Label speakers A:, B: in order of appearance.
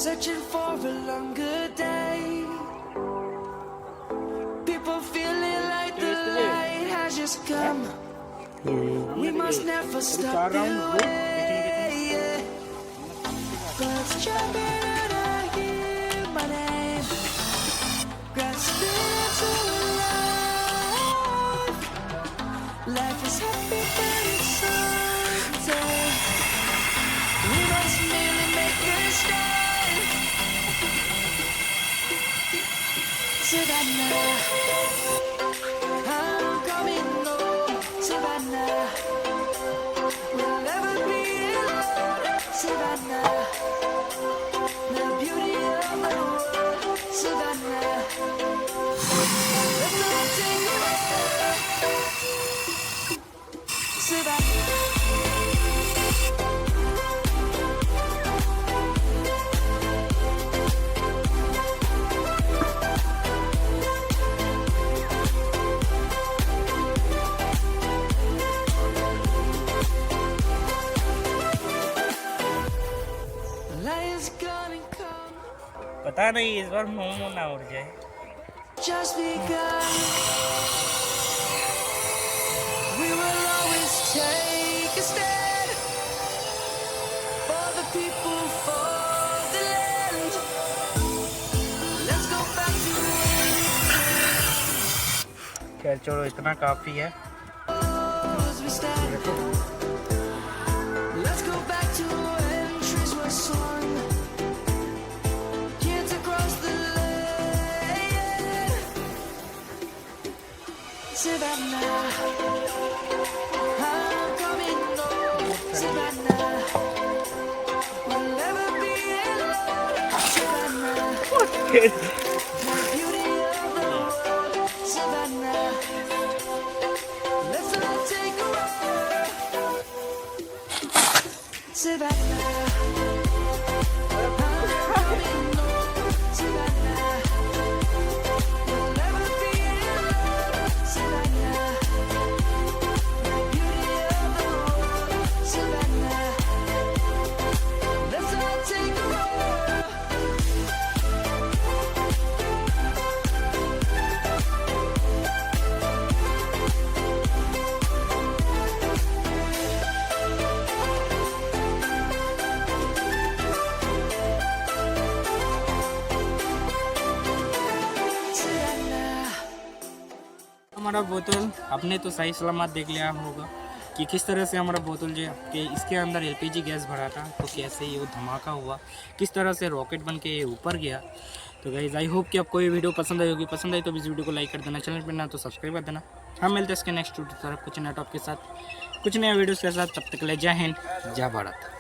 A: searching for a longer day. People feeling like the light has just come. We must never stop the way. Birds jumping and I hear my name, grasping into life. Life is happy but it's something. We must merely make a start. Savannah, I'm coming home. Savannah, we'll never be alone. Savannah, the beauty of the world. Savannah, let's all take a walk. Savannah.
B: पता नहीं इस बार मोमो ना उड़ जाए।
A: Just because we will always take a stand for the people, for the land. Let's go back to
B: खैर छोड़ो, इतना काफी है।
A: as we stand. Let's go back to when trees were swung. Kids across the land. Savannah, I'm coming home. Savannah, we'll never be alone. Savannah, the beauty of the world. Savannah, let's all take a walk. Savannah, I'm coming home. Savannah, we'll never be alone. Savannah, the beauty of the world. Savannah, let's all take a walk.
B: हमारा बोतल आपने तो सही सलामत देख लिया होगा कि किस तरह से हमारा बोतल जो आपके इसके अंदर एलपीजी गैस भरा था, तो कैसे ये धमाका हुआ, किस तरह से रॉकेट बन के ये ऊपर गया। तो गाइस आई होप कि आपको ये वीडियो पसंद आई होगी। पसंद आई तो इस वीडियो को लाइक कर देना, चैनल पर ना तो सब्सक्राइब कर देना। हम मिलते हैं इसके नेक्स्ट वीडियो तरफ कुछ नया टॉप के साथ, कुछ नया वीडियोज़ के साथ। तब तक ले जय हिंद, जय भारत।